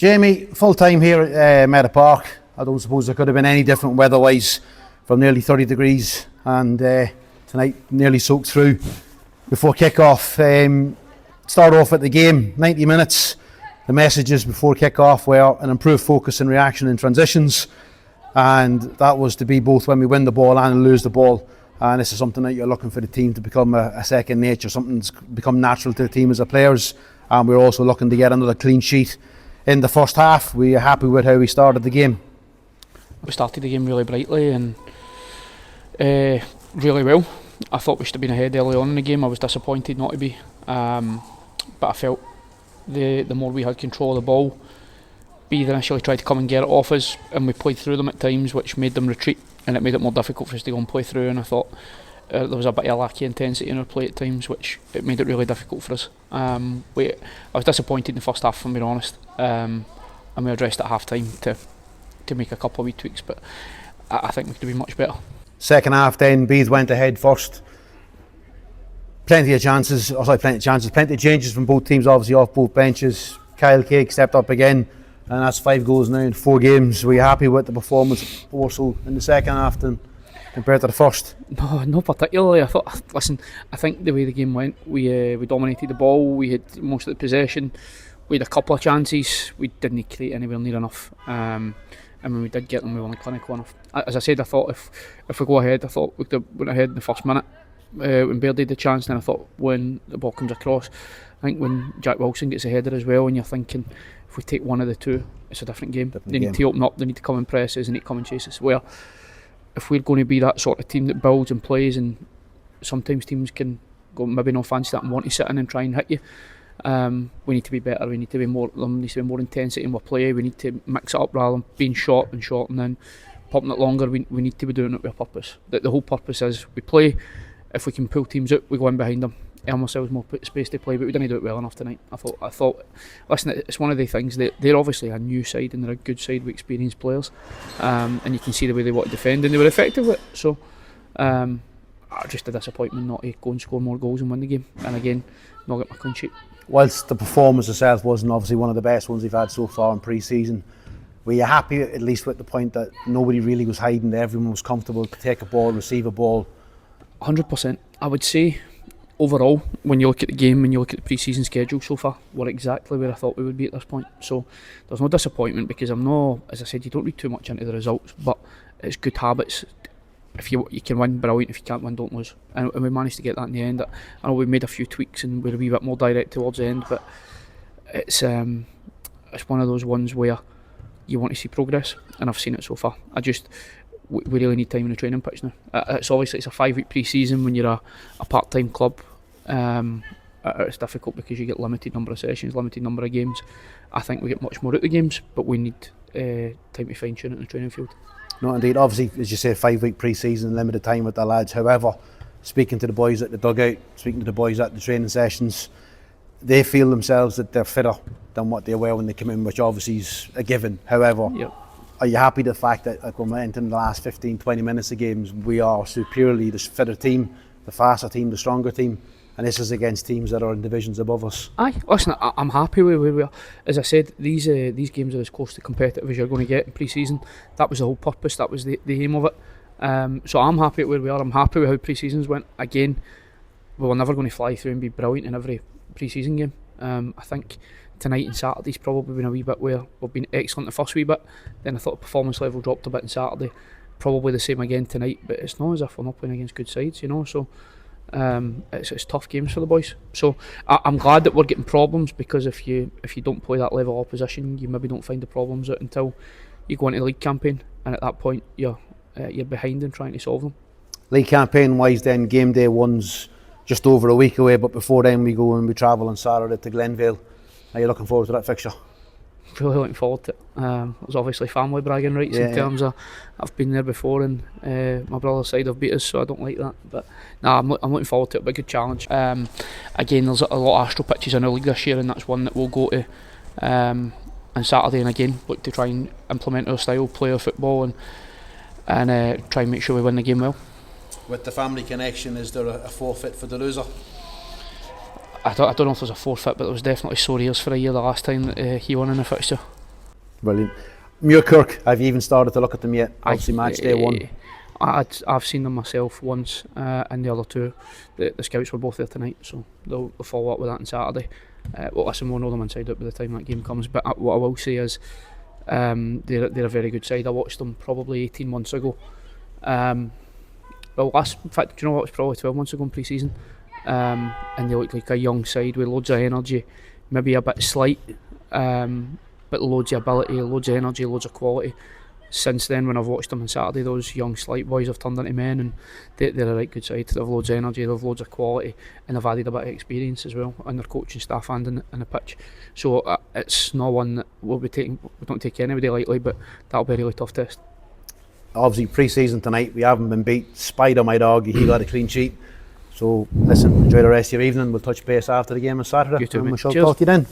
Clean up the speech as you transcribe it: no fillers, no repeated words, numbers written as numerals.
Jamie, full time here at Meadow Park. I don't suppose it could have been any different weather-wise, from nearly 30 degrees, and tonight nearly soaked through before kick-off. Start off at the game, 90 minutes. The messages before kick-off were an improved focus and reaction in transitions, and that was to be both when we win the ball and lose the ball. And this is something that you're looking for the team to become a second nature, something that's become natural to the team as a players. And we're also looking to get another clean sheet in the first half. We are happy with how we started the game. We started the game really brightly and really well. I thought we should have been ahead early on in the game. I was disappointed not to be, but I felt the more we had control of the ball, Bede initially tried to come and get it off us, and we played through them at times, which made them retreat, and it made it more difficult for us to go and play through. And I thought there was a bit of lack of intensity in our play at times, which it made it really difficult for us. I was disappointed in the first half, if I'm being honest, and we addressed it at half time to make a couple of wee tweaks, but I think we could have been much better. Second half then, Bede went ahead first. Plenty of chances, plenty of changes from both teams, obviously off both benches. Kyle Cake stepped up again, and that's 5 goals now in 4 games. Were you happy with the performance more so in the second half than compared to the first? No, not particularly. I think the way the game went, we dominated the ball, we had most of the possession, we had a couple of chances, we didn't create anywhere near enough. And when we did get them, we weren't clinical enough. As I said, I thought if we go ahead, I thought we could have went ahead in the first minute when Beard had the chance. Then I thought when the ball comes across, I think when Jack Wilson gets a header as well, and you're thinking if we take one of the two, it's a different game. They need to open up, they need to come and press us, they need to come and chase us. Where if we're going to be that sort of team that builds and plays, and sometimes teams can go maybe not fancy that and want to sit in and try and hit you. We need to be better. We need to be more. There needs to be more intensity in our play. We need to mix it up rather than being short and then popping it longer. We need to be doing it with a purpose. The whole purpose is we play. If we can pull teams out, we go in behind them, earn ourselves more space to play. But we didn't do it well enough tonight. I thought. Listen, it's one of the things that they're obviously a new side and they're a good side with experienced players, and you can see the way they want to defend, and they were effective with it. So, just a disappointment not to go and score more goals and win the game, and again, not get my clean sheet. Whilst the performance itself wasn't obviously one of the best ones we've had so far in pre-season, were you happy at least with the point that nobody really was hiding, everyone was comfortable to take a ball, receive a ball? 100%. I would say overall, when you look at the game, when you look at the pre-season schedule so far, we're exactly where I thought we would be at this point. So there's no disappointment, because as I said, you don't read too much into the results, but it's good habits. If you can win, brilliant. If you can't win, don't lose. And we managed to get that in the end. I know we made a few tweaks and we're a wee bit more direct towards the end, but it's one of those ones where you want to see progress, and I've seen it so far. We really need time in the training pitch now. It's a 5-week pre-season when you're a part-time club. It's difficult because you get limited number of sessions, limited number of games. I think we get much more out of the games, but we need time to fine-tune it in the training field. No, indeed. Obviously, as you say, 5-week pre-season, limited time with the lads. However, speaking to the boys at the dugout, speaking to the boys at the training sessions, they feel themselves that they're fitter than what they were when they come in, which obviously is a given. However, Are you happy with the fact that when we're entering the last 15-20 minutes of games, we are superiorly the fitter team, the faster team, the stronger team, and this is against teams that are in divisions above us? Aye, listen, I'm happy with where we are. As I said, these games are as close to competitive as you're going to get in pre-season. That was the whole purpose, that was the aim of it. So I'm happy with where we are. I'm happy with how pre-seasons went. Again, we were never going to fly through and be brilliant in every pre-season game. I think tonight and Saturday's probably been a wee bit where we've been excellent the first wee bit, then I thought the performance level dropped a bit on Saturday, probably the same again tonight, but it's not as if we're not playing against good sides, so it's tough games for the boys. So I'm glad that we're getting problems, because if you don't play that level of opposition, you maybe don't find the problems out until you go into the league campaign, and at that point you're behind in trying to solve them. League campaign wise then, game day 1's just over a week away, but before then we go and we travel on Saturday to Glenvale. Are you looking forward to that fixture? Really looking forward to it. There's obviously family bragging rights in terms of I've been there before, and my brother's side have beat us, so I don't like that. But I'm looking forward to it. It'll be a good challenge. Again, there's a lot of Astro pitches in our league this year, and that's one that we'll go to on Saturday, and again look to try and implement our style, play our football, and try and make sure we win the game well. With the family connection, is there a forfeit for the loser? I don't know if there's a forfeit, but there was definitely sore ears for a year the last time that he won in a fixture. Brilliant. Muirkirk, have you even started to look at them yet? Obviously match day one. I've seen them myself once, and the other two, the scouts were both there tonight, so they'll follow up with that on Saturday. Well, listen, we'll know them inside out by the time that game comes, but what I will say is they're a very good side. I watched them probably 18 months ago. In fact, do you know what, it was probably 12 months ago in pre-season, and they looked like a young side with loads of energy, maybe a bit slight, but loads of ability, loads of energy, loads of quality. Since then, when I've watched them on Saturday, those young slight boys have turned into men, and they're a right good side. They have loads of energy, they have loads of quality, and they've added a bit of experience as well on their coaching staff and in the pitch. So it's not one that we'll be taking. We don't take anybody lightly, but that'll be a really tough test. Obviously, pre-season tonight, we haven't been beat. Spider might argue he got a clean sheet. So listen, enjoy the rest of your evening. We'll touch base after the game on Saturday. You too, and mate. we shall Cheers. talk to you then.